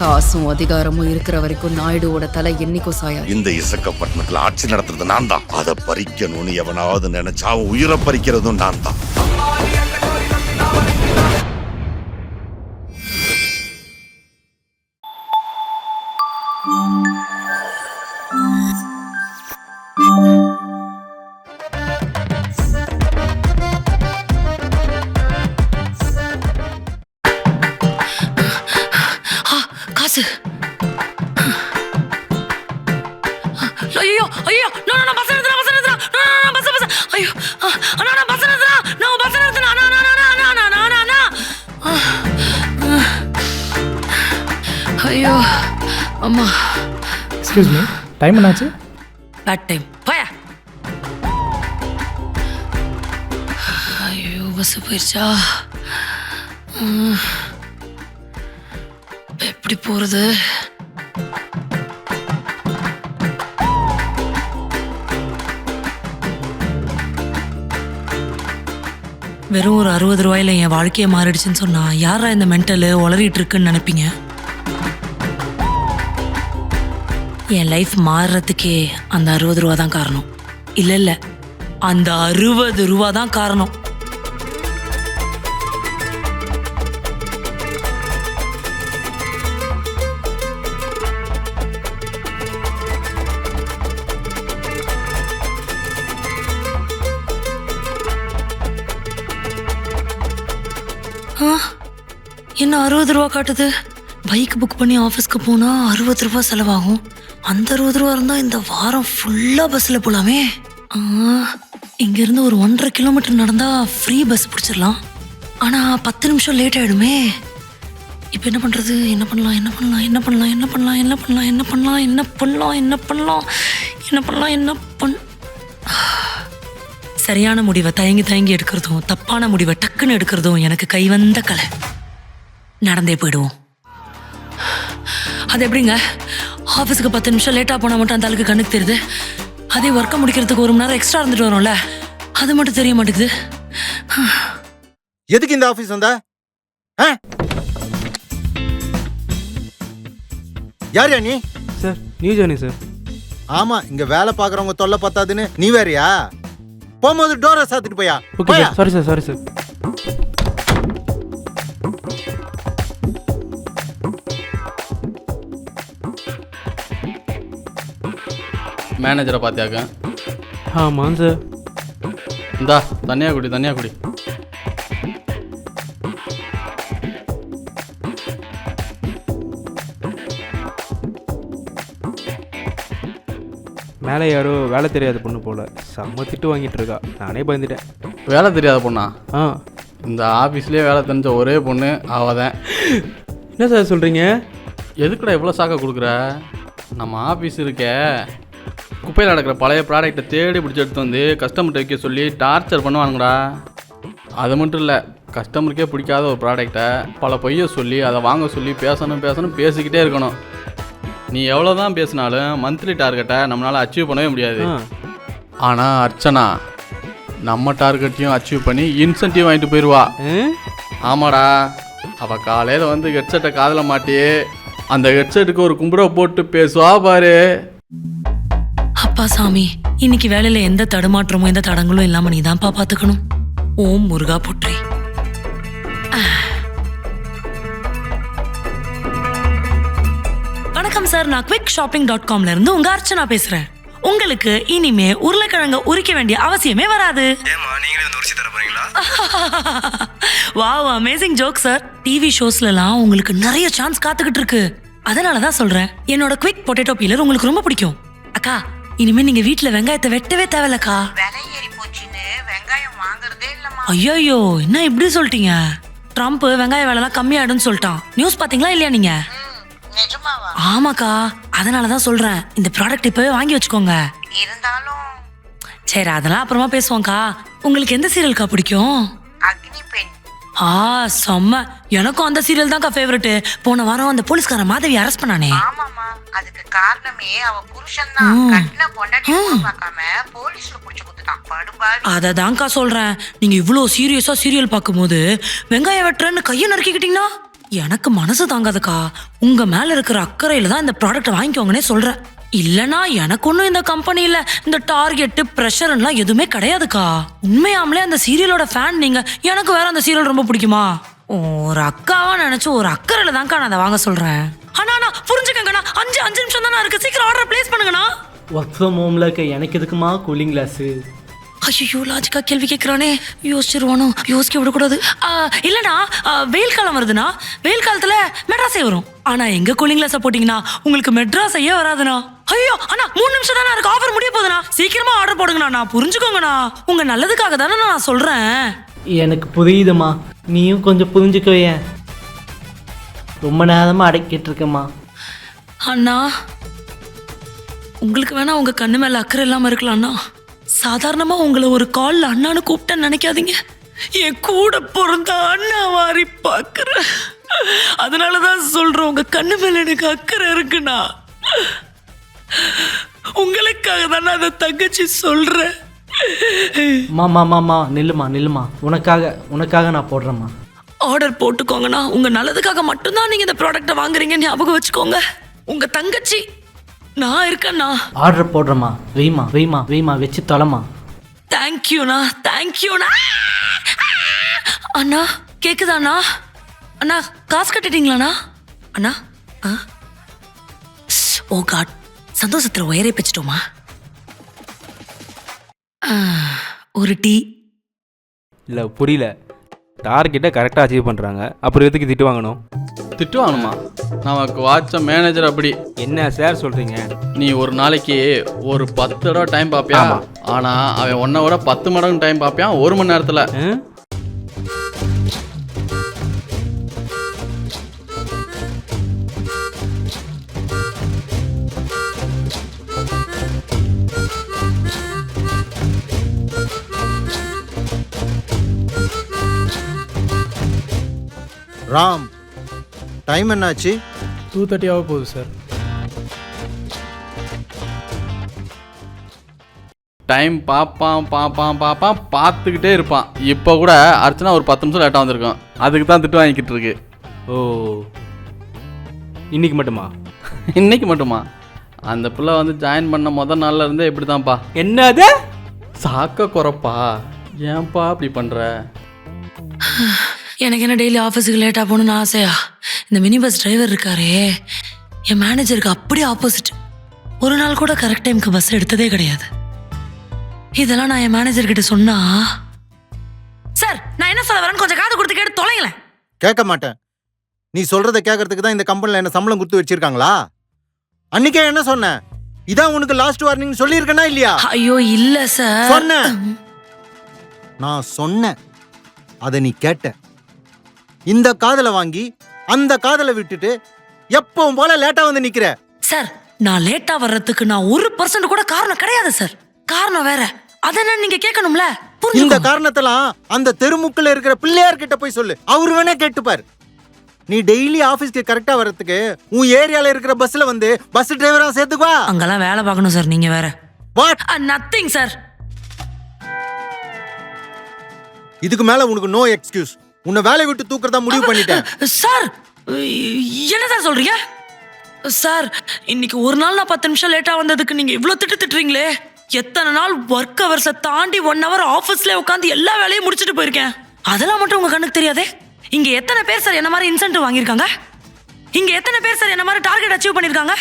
காசும் அதிகாரமும் இருக்கிற வரைக்கும் நாயுடுவோட தலை என்னைக்கும் சாயாது. இந்த இசக்கப்பட்டினத்துல ஆட்சி நடத்துறது நான் தான். அதை பறிக்கணும்னு எவனாவது நினைச்சா அவன் உயிரை பறிக்கிறதும் நான் தான். காசு. ஐயோ ஐயோ நான் பஸ் நிறுத்துறேன். ஐயோ அண்ணா பஸ் நிறுத்துறேன். நான் பஸ் நிறுத்துறேன். ஐயோ அம்மா. எக்ஸ்கியூஸ் மீ, டைம் என்னாச்சு? Bad time. போயா. ஐயோ பஸ் போயிடுச்சா? எப்படி போறது? வெறும் ஒரு 60 ரூபாயில என் வாழ்க்கையை மாறிடுச்சுன்னு சொன்னா யாரா இந்த மென்டலு உளறிட்டு இருக்குன்னு நினைப்பீங்க. என் லைஃப் மாறுறதுக்கே அந்த 60 ரூபா தான் காரணம். இல்ல அந்த 60 ரூபா தான் காரணம். என்ன 60 ரூபா காட்டுது? பைக் புக் பண்ணி ஆஃபீஸ்க்கு போனால் 60 ரூபா செலவாகும். அந்த 60 ரூபா இருந்தால் இந்த வாரம் ஃபுல்லாக பஸ்ஸில் போகலாமே. இங்கேருந்து ஒரு 1.5 கிலோமீட்டர் நடந்தால் ஃப்ரீ பஸ் பிடிச்சிடலாம். ஆனால் 10 நிமிஷம் லேட் ஆகிடுமே. இப்போ என்ன பண்ணுறது? என்ன பண்ணலாம்? சரியான முடிவை தயங்கி எடுக்கிறதும் தப்பான முடிவை டக்குன்னு எடுக்கிறதும் எனக்கு கைவந்த கலை. நடந்தே போயிடுவோம். அது எப்படிங்க? ஆஃபீஸுக்கு 10 நிமிஷம் லேட்டாக போனால் மட்டும் அந்த ஆளுக்கு கண்ணுக்கு தெரியுது. அதே ஒர்க்கை முடிக்கிறதுக்கு 1 மணி நேரம் எக்ஸ்ட்ரா இருந்துட்டு வரோம்ல, அது மட்டும் தெரிய மாட்டேங்குது. எதுக்கு இந்த ஆஃபீஸ் வந்த? யார் நீ? Sir, new journey sir. ஆமா, இங்க வேலை பாக்குறவங்க தொல்லை பத்தாதுன்னு நீ வேறியா? போகும்போது டோரை சாத்திட்டு போயா. Okay sir. Sorry sir. மேனேஜரை பார்த்தியாக்க? ஆமாம் சார். இந்தா தனியாக குடி. மேலே யாரோ வேலை தெரியாத பொண்ணு போல செம்ம திட்டு வாங்கிட்டு இருக்கா. நானே பயந்துட்டேன். வேலை தெரியாத பொண்ணா? ஆ, இந்த ஆஃபீஸ்லேயே வேலை தெரிஞ்ச ஒரே பொண்ணு அவள் தான். என்ன சார் சொல்கிறீங்க? எதுக்குடா இவ்வளோ சாக்கை கொடுக்குற? நம்ம ஆஃபீஸ் இருக்கே, குப்பையில் நடக்கிற பழைய ப்ராடக்டை தேடி பிடிச்சி எடுத்து வந்து கஸ்டமர்கிட்ட வைக்க சொல்லி டார்ச்சர் பண்ணுவானுங்கடா. அது மட்டும் இல்லை, கஸ்டமருக்கே பிடிக்காத ஒரு ப்ராடக்டை பல பொய்யை சொல்லி அதை வாங்க சொல்லி பேசணும் பேசிக்கிட்டே இருக்கணும். நீ எவ்வளோ தான் பேசினாலும் மந்த்லி டார்கெட்டை நம்மளால் அச்சீவ் பண்ணவே முடியாது. ஆனால் அர்ச்சனா நம்ம டார்கெட்டையும் அச்சீவ் பண்ணி இன்சென்டிவ் வாங்கிட்டு போயிடுவா. ஆமாடா, அவள் காலையில் வந்து ஹெட்செட்டை காதில் மாட்டி அந்த ஹெட்செட்டுக்கு ஒரு கும்பிட போட்டு பேசுவா பாரு. அப்பா சாமி, இன்னைக்கு வேலையில எந்த தடுமாற்றமும் எந்த தடங்களும் இல்லாம நீ தான்ப்பா பாத்துக்கணும். ஓம் முருகா போற்றி. வணக்கம் சார், நான் quickshopping.comல இருந்து உங்க அர்ச்சனா பேசுறேன். உங்களுக்கு இனிமே உருளைக்கிழங்க உரிக்க வேண்டிய அவசியமே வராது. Wow, amazing joke sir. TV ஷோஸ்லாம் உங்களுக்கு நிறைய சான்ஸ் காத்துக்கிட்டு இருக்கு. அதனாலதான் சொல்றேன், என்னோட குவிக் பொட்டேட்டோ பீலர் உங்களுக்கு ரொம்ப பிடிக்கும். அக்கா, இனிமே நீங்க வீட்டுல வெங்காயத்தை வெட்டவே தேவையில்லக்கா. ஐயோ, என்ன இப்படி சொல்லிட்டீங்க? ட்ரம்ப் வெங்காய வேலைலாம் கம்மியாயிடும்னு சொல்லிட்டான். நியூஸ் பாத்தீங்களா இல்லையா நீங்க? ஆமாக்கா, அதனாலதான் சொல்றேன், இந்த ப்ராடக்ட் இப்பவே வாங்கி வச்சுக்கோங்க. சரி, அதெல்லாம் அப்புறமா பேசுவோம்க்கா. உங்களுக்கு எந்த சீரியல்க்கா பிடிக்கும்? செம்ம. எனக்கும் அந்த சீரியல் தான்க்கா ஃபேவரட். போன வாரம் அந்த போலீஸ்கார மாதவி அரெஸ்ட் பண்ணானே. அதுக்கு காரணமே அவ புருஷன் தான். கட்டின பொண்டாட்டி பார்க்காம போலீஸ்ல புடிச்சு குடுத்துட்டான். படுபாவி. அததான்க்கா சொல்றேன், நீங்க இவ்ளோ சீரியஸா சீரியல் பார்க்கும்போது வெங்காயம் வெட்டுறேன்னு கையை நறுக்கிக்கிட்டீங்கன்னா எனக்கு மனசு தாங்காதுக்கா. உங்க மேல இருக்கிற அக்கறையில தான் இந்த ப்ராடக்ட் வாங்கிக்கோங்கன்னே சொல்றேன். இல்லனா எனக்கு ஒன்றும் இந்த கம்பெனியில இந்த டார்கெட் ப்ரெஷர்லாம் எதுவுமே கிடையாதுக்கா. உண்மையாமலே அந்த சீரியலோட ஃபேன் நீங்க. எனக்கு வேற அந்த சீரியல் ரொம்ப பிடிக்குமா. ஒரு அக்காவா நினைச்சு ஒரு அக்கறையில தான்க்கா நான் அதை வாங்க சொல்றேன். அண்ணா புரிஞ்சுக்கங்கண்ணா, 5 நிமிஷம் தானே இருக்கு, சீக்கிரம் ஆர்டர் பிளேஸ் பண்ணுங்கண்ணா. ஒர்க் ஃப்ரம் ஹோமில் இருக்க எனக்கு எதுக்குமா கூலிங் கிளாஸு? ஐயோ லாஜிக்கா கேள்வி கேட்குறானே, யோசிச்சிருவானோ. யோசிக்க விடக்கூடாது. இல்லைண்ணா, வெயில் காலம் வருதுண்ணா. வெயில் காலத்துல மெட்ராஸே வரும். ஆனா எங்க கூலிங் கிளாஸை போட்டிங்கன்னா உங்களுக்கு மெட்ராஸையே வராதுண்ணா. ஐயோ அண்ணா 3 நிமிஷம் தானே இருக்கு, ஆஃபர் முடிய போகுதுண்ணா. சீக்கிரமா ஆர்டர் போடுங்கண்ணா. புரிஞ்சுக்கோங்கண்ணா, உங்க நல்லதுக்காக தானே நான் சொல்றேன். எனக்கு புரியுதுமா, நீயும் கொஞ்சம் புரிஞ்சுக்கோயேன். ரொம்ப நேரமாக அடக்கிட்டு இருக்கேம்மா. அண்ணா உங்களுக்கு வேணா உங்க கண்ணு மேல அக்கறை இல்லாம இருக்கலாம்ண்ணா. சாதாரணமா உங்களை ஒரு கால்ல அண்ணான்னு கூப்பிட்டேன்னு நினைக்காதீங்க. என் கூட பிறந்த அண்ணா வாரி பாக்குறேன். அதனாலதான் சொல்றேன், உங்க கண்ணு மேல எனக்கு அக்கறை இருக்குண்ணா. உங்களுக்காக தானே அந்த தங்கச்சி சொல்றேன். மாமா நில்லுமா. உனக்காக நான் போடுறேம்மா. ஆர்டர் போட்டுக்கோங்கண்ணா. உங்க நல்லதுக்காக மட்டும்தான் நீங்க இந்த ப்ராடக்ட்டை வாங்குறீங்க, ஞாபகம் வச்சுக்கோங்க. உங்க தங்கச்சி நான் இருக்கேண்ணா. ஆர்டர் போடுறேம்மா. வெய்மா வச்சு தொலைமா. தேங்க்யூண்ணா. அண்ணா கேக்குதாண்ணா? அண்ணா காசு கட்டிட்டீங்களாண்ணா? அண்ணா ஓ காட், சந்தோஷத்துல உயரே பிச்சிட்டோமா. ஒரு டீ. இல்லை புரியல. டார்கெட்டை கரெக்டாக அச்சீவ் பண்ணுறாங்க, அப்புறம் எதுக்கு திட்டு வாங்கணும்? திட்டு வாங்கணுமா? நமக்கு வாட்ச மேனேஜர் அப்படி. என்ன சார் சொல்கிறீங்க? நீ ஒரு நாளைக்கு ஒரு 10 தடவை டைம் பார்ப்பியா? ஆனால் அவன் 1 விட 10 மடங்கு டைம் பார்ப்பியான் 1 மணி நேரத்தில். ராம், டைம் என்னாச்சு? 2:30 ஆக போகுது சார். டைம் பார்ப்பான் பார்த்துக்கிட்டே இருப்பான். இப்போ கூட அர்ச்சனா ஒரு 10 நிமிஷம் லேட்டாக வந்திருக்கோம். அதுக்கு தான் திட்டு வாங்கிக்கிட்டு இருக்கு. ஓ, இன்னைக்கு மட்டுமா? இன்னைக்கு மட்டுமா? அந்த பிள்ளை வந்து ஜாயின் பண்ண முதல் நாள்ல இருந்தே இப்படி தான்ப்பா. என்னது சாக்க குறப்பா, ஏன்பா அப்படி பண்ணுற? எனக்கு என்ன டெய்லி ஆஃபீஸுக்கு லேட்டாக போகணுன்னு ஆசையா? இந்த மினி பஸ் டிரைவர் இருக்காரே, என் மேனேஜருக்கு அப்படியே ஆப்போசிட். ஒரு நாள் கூட கரெக்ட் டைமுக்கு பஸ் எடுத்ததே கிடையாது. இதெல்லாம் நான் என் மேனேஜர்கிட்ட சொன்னா, சார் நான் என்ன சொல்ல வரேன்னு கொஞ்சம் காது கொடுத்து கேட்டு தொலைங்களேன். கேட்க மாட்டேன். நீ சொல்றதை கேட்கறதுக்கு தான் இந்த கம்பெனில என்ன சம்பளம் கொடுத்து வச்சிருக்காங்களா? அன்னைக்கே என்ன சொன்ன? இதான் உனக்கு லாஸ்ட் வார்னிங் சொல்லியிருக்கேனா இல்லையா? ஐயோ இல்ல சார். சொன்னேன், நான் சொன்னேன், அதை நீ கேட்ட. இந்த காதலை வாங்கி அந்த காதலை விட்டுட்டு எப்பவும் போல லேட்டா வந்து நிக்கிற. சார் நான் லேட்டா வர்றதுக்கு நான் 1% கூட காரணம் கிடையாது சார். காரணம் வேற. அதென்ன நீங்க கேட்கணும்ல. இந்த காரணத்தெல்லாம் அந்த தெருமுக்குல இருக்கிற பிள்ளையார் கிட்ட போய் சொல்லு, அவரு வேணா கேட்டுப்பாரு. நீ டெய்லி ஆபீஸ்க்கு கரெக்டா வர்றதுக்கு உன் ஏரியால இருக்கிற பஸ்ல வந்து பஸ் டிரைவரா சேர்த்துக்குவா. அங்கெல்லாம் வேலை பார்க்கணும் சார். நீங்க வேற. வாட்? Nothing sir. இதுக்கு மேல உனக்கு நோ எக்ஸ்கியூஸ். உன்னை வேலையை விட்டு தூக்குறதா முடிவு பண்ணிட்டேன். சார் என்ன சார் சொல்றீங்க? சார் இன்னைக்கு ஒரு நாள் நான் 10 நிமிஷம் லேட்டா வந்ததுக்கு நீங்க இவ்வளவு திட்டுறீங்களே. எத்தனை நாள் ஒர்க் ஹவர்ஸை தாண்டி 1 hour ஆஃபீஸ்ல உட்காந்து எல்லா வேலையும் முடிச்சுட்டு போயிருக்கேன். அதெல்லாம் மட்டும் உங்க கண்ணுக்கு தெரியாதே? இங்க எத்தனை பேர் சார் என்ன மாதிரி இன்சென்டிவ் வாங்கியிருக்காங்க? இங்க எத்தனை பேர் சார் என்ன மாதிரி டார்கெட் அச்சீவ் பண்ணிருக்காங்க?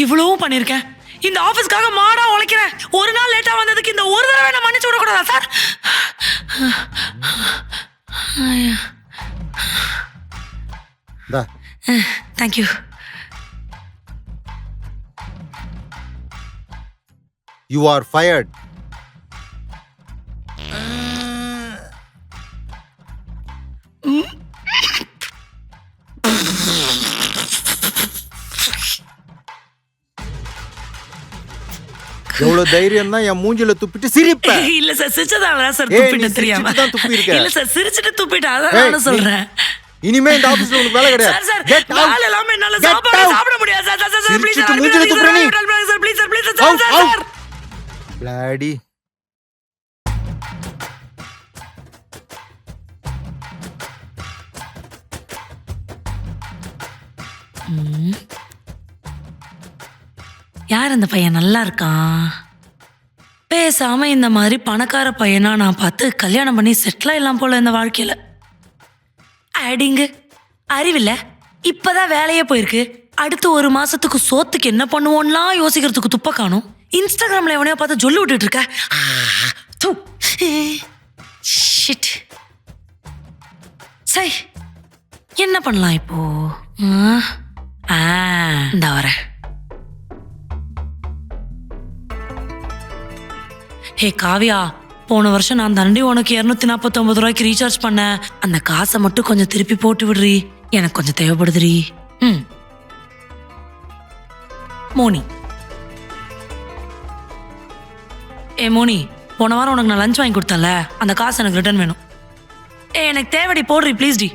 இவ்வளவும் பண்ணிருக்கேன். இந்த ஆபீஸ்க்காக மாடா உழைக்கிறேன். ஒரு நாள் லேட்டா வந்ததுக்கு இந்த ஒரு தடவை நான் மன்னிச்சு விடக்கூடாதா sir? Thank you. You are fired. எவ்வளவு தைரியம் தான் என் மூஞ்சில துப்பிட்டு சிரிப்ப? இல்ல சார் சிரிச்சதால சார் துப்பிட்டு தெரியாம. இல்ல சார் சிரிச்சிட்டு துப்பிட்டு அதான் நான் சொல்றேன். இனிமே இந்த ஆபீஸ்ல உங்களுக்கு வேலை கிடையாது. Sir get out. வேலை இல்லாம என்னால சாப்பிட முடியாது சார். சார் ப்ளீஸ் சார் மூஞ்சில துப்புற நீ. Sir please sir. பிளாடி. ம். யார் அந்த பையன் நல்லா இருக்கான்? பேசாம இந்த மாதிரி பணக்கார பையனா நான் பார்த்து கல்யாணம் பண்ணி செட்டில் ஆயிடலாம் போல இந்த வாழ்க்கையில. அடிங்க அறிவில்ல, இப்பதான் வேலையே போயிருக்கு. அடுத்து 1 மாசத்துக்கு சோத்துக்கு என்ன பண்ணுவோம்லாம் யோசிக்கிறதுக்கு துப்ப காணும். இன்ஸ்டாகிராம்ல எவனையோ பார்த்து சொல்லி விட்டுட்டு இருக்க. தூ. Shit. சரி, என்ன பண்ணலாம் இப்போ? இந்த வரேன். ஹே காவியா, போன வருஷம் நான் தாண்டி உனக்கு 249 ரூபாய்க்கு ரீசார்ஜ் பண்ணேன். அந்த காசை மட்டும் கொஞ்சம் திருப்பி போட்டு விடுறி, எனக்கு கொஞ்சம் தேவைப்படுதுரி. மோனி. ஏ மோனி, போன வாரம் உனக்கு நான் லஞ்ச் வாங்கி கொடுத்தேன்ல, அந்த காசு எனக்கு ரிட்டர்ன் வேணும். எனக்கு தேவடி, போடுறி ப்ளீஸ் டி.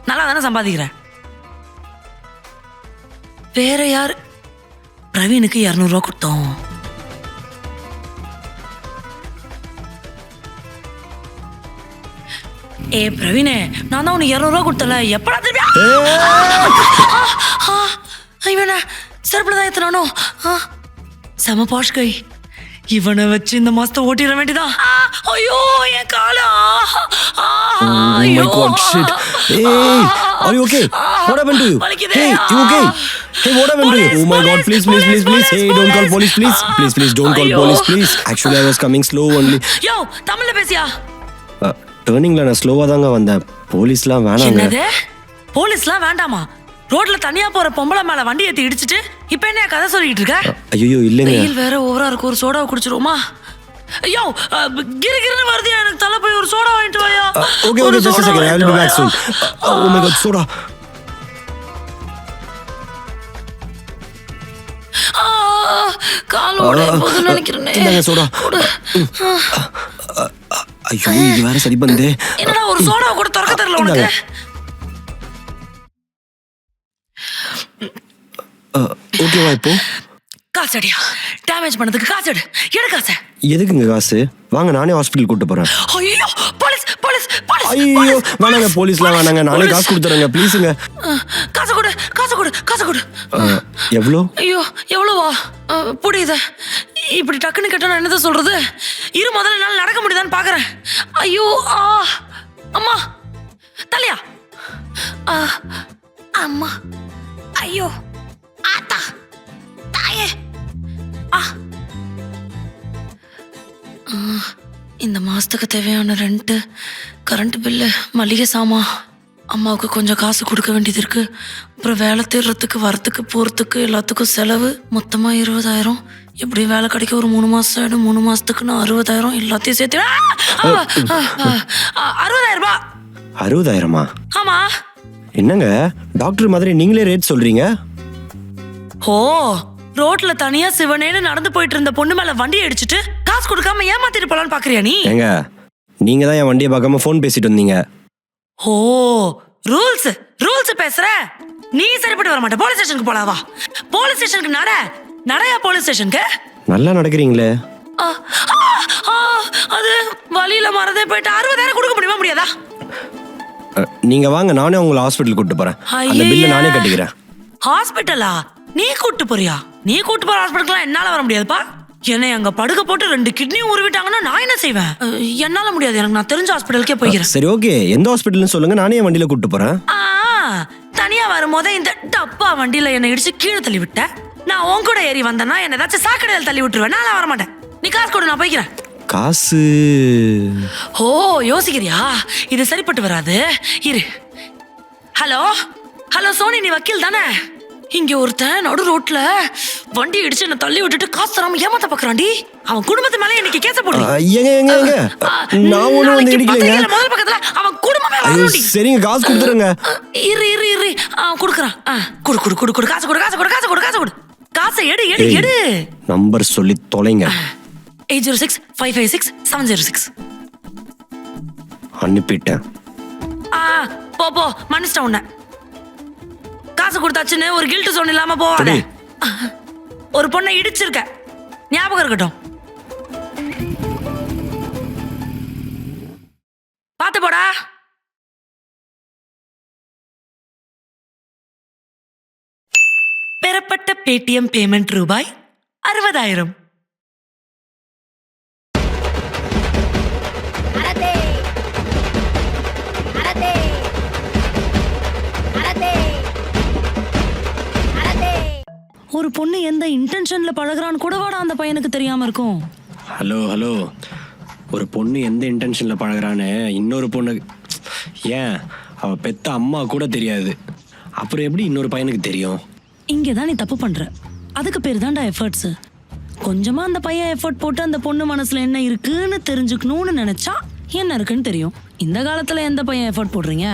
நல்லா தானே சம்பாதிக்கிறேன். வேற யார்? பிரவீனுக்கு 200 ரூபா கொடுத்தோம். ஏ பிரவீனே, நான் தான் உனக்கு 200 ரூபா கொடுத்தல, எப்படா திருப்பி? இவனை செருப்புல தான் எத்தனானோ. செம பாஷ் கை. இவனை வச்சு இந்த மாசத்தை ஓட்டிட வேண்டியதான். ஐயோ என் காலா. Oh my god, shit. Hey, are you okay? What happened to you? Hey, you okay? Hey, what happened to you? Oh my god, please. Hey, don't call police, please. Please, don't call police, please. Actually, I was coming slow only. யோ, தமிழ்ல பேசியா? டர்னிங்ல நான் ஸ்லோவா தாங்க வந்தேன். போலீஸ்லாம் வேணாங்க. என்னது? போலீஸ்லாம் வேண்டாமா? ரோட்ல தனியா போற பொம்பளை மேல வண்டி ஏத்தி இடிச்சிட்டு இப்ப என்ன கதை சொல்லிட்டு இருக்க? ஐயோ இல்லங்க. வெயில் வேற ஓவரா இருக்கு, ஒரு சோடாவை குடிச்சிருவோமா? ஐயோ கிறுகிறுன்னு வருது, எனக்கு தலை போய் ஒரு சோடா வாங்கிட்டு வாயா. Okay, just a second. I will be back soon. Oh my god, soda. காலோட போதும் நினைக்கிறேனே. இந்தாங்க சோடா. ஐயோ இது வேற சரி பண்ணே. என்னடா ஒரு சோடா கூட திறக்க தெரியல உனக்கு? ஓகேவா இப்போ? காசு அடியா, டேமேஜ் பண்ணதுக்கு காசு எடு. எடு காசு. எதுக்குங்க காசு? வாங்க நானே ஹாஸ்பிடல் கூட்டி போறேன். ஐயோ போலீஸ் போலீஸ் போலீஸ். ஐயோ வேணாங்க, போலீஸ்லாம் வேணாங்க, நானே காசு கொடுத்துறேங்க ப்ளீஸுங்க. காசு கொடு காசு கொடு காசு கொடு. எவ்வளோ? ஐயோ எவ்வளவா? புரியுது. இப்படி டக்குன்னு கேட்டா நான் என்னதான் சொல்றது? இரு, முதல்ல என்னால நடக்க முடியுதான்னு பாக்குறேன். ஐயோ அம்மா தலையா. அம்மா ஐயோ ஆத்தா தாயே. இந்த மாசத்துக்கு தேவையான ரெண்ட், கரண்ட் பில்லு, மளிகை சாமா, அம்மாவுக்கு கொஞ்சம் காசு கொடுக்க வேண்டியது இருக்கு. அப்புறம் வேலை தேடுறதுக்கு, வரத்துக்கு, போறதுக்கு, எல்லாத்துக்கும் செலவு. மொத்தமா 20,000. எப்படி வேலை கிடைக்க ஒரு 3 மாசம் ஆயிடும். 3 மாசத்துக்கு நான் 60,000 எல்லாத்தையும் சேர்த்து 60,000 ரூபாய். 60,000மா? ஆமா. என்னங்க டாக்டர் மாதிரி நீங்களே ரேட் சொல்றீங்க? ஓ, ரோட்ல தனியா சிவனேன்னு நடந்து போயிட்டு இருந்த பொண்ணு மேல வண்டி அடிச்சுட்டு காசு கொடுக்காம ஏமாத்திட்டு போலான்னு பாக்குறியா நீ? ஏங்க நீங்க தான் என் வண்டியை பார்க்காம ஃபோன் பேசிட்டு வந்தீங்க. ஓ, ரூல்ஸ் ரூல்ஸ் பேசுற நீ சரிப்பட்டு வர மாட்டே. போலீஸ் ஸ்டேஷனுக்கு போலாவா? போலீஸ் ஸ்டேஷனுக்கு நடையா போலீஸ் ஸ்டேஷனுக்கு? நல்லா நடக்கிறீங்களே. அது வழியில மறந்தே போயிட்டு 60,000 கொடுக்க முடியுமா? முடியாதா? நீங்க வாங்க, நானே உங்களை ஹாஸ்பிடல் கூட்டு போறேன். அந்த பில்லை நானே கட்டிக்கிறேன். ஹாஸ்பிட்டலா? நீ கூட்டு போறியா? நீ கூட்டு போற ஹாஸ்பிட்டலுக்குலாம் என்னால வர முடியாதுப்பா. என்னை அங்க படுக்க போட்டு 2 கிட்னியும் உருவிட்டாங்கன்னா நான் என்ன செய்வேன்? என்னால முடியாது. எனக்கு நான் தெரிஞ்ச ஹாஸ்பிட்டலுக்கே போய்க்கிறேன். சரி ஓகே, எந்த ஹாஸ்பிட்டல்னு சொல்லுங்க, நானே என் வண்டியில கூட்டு போறேன். தனியா வரும்போது இந்த டப்பா வண்டியில என்னை இடிச்சு கீழே தள்ளி விட்ட. நான் உன் கூட ஏறி வந்தேன்னா என்ன ஏதாச்சும் சாக்கடையில் தள்ளி விட்டுருவேன். நான் வர மாட்டேன். நீ காசு கொடு, நான் போய்க்கிறேன். காசு? ஓ யோசிக்கிறியா? இது சரிப்பட்டு வராது. இரு. ஹலோ ஹலோ சோனி, நீ வக்கீல் தானே? இங்க ஒருத்தன் நடு ரோட்ல வண்டி இடிச்சு என்ன தள்ளி விட்டுட்டு காசு தராம ஏமாத்த பாக்குறான்டி. அவன் குடும்பத்து மேல இன்னைக்கு கேச போடு. நான் ஒண்ணும் வந்து இடிக்கலங்க. முதல் பக்கத்துல அவன் குடும்பமே வரணும்டி. சரிங்க, காசு கொடுத்துருங்க. இரு குடுக்குறான். குடு குடு குடு குடு காசு கொடு காசு கொடு காசு கொடு காசு கொடு. காசை எடு எடு எடு. நம்பர் சொல்லி தொலைங்க. 806-556-706. அனுப்பிட்டேன். போ போ, மன்னிச்சிட்டேன் உன்னை. காசு கொடுத்தாச்சுன்னு ஒரு கில்ட் சோன் இல்லாம போவாத. ஒரு பொண்ணை இடிச்சிருக்க, ஞாபகம் இருக்கட்டும். பாத்து போடா. பெறப்பட்ட பேடிஎம் பேமெண்ட் ரூபாய் 60,000. ஒரு பொண்ணு எந்த இன்டென்ஷன்ல பழகுறான்னு கூடவாடா அந்த பையனுக்கு தெரியாம இருக்கும். ஹலோ ஹலோ, ஒரு பொண்ணு எந்த இன்டென்ஷனில் பழகுறான்னு இன்னொரு பொண்ணு, ஏன் அவள் பெத்த அம்மா கூட தெரியாது, அப்புறம் எப்படி இன்னொரு பையனுக்கு தெரியும்? இங்கதான் நீ தப்பு பண்ற. அதுக்கு பேர் தான்டா எஃபர்ட்ஸ். கொஞ்சமா அந்த பையன் எஃபர்ட் போட்டு அந்த பொண்ணு மனசுல என்ன இருக்குன்னு தெரிஞ்சுக்கணும்னு நினைச்சா என்ன இருக்குன்னு தெரியும். இந்த காலத்துல எந்த பையன் எஃபர்ட் போடுறீங்க?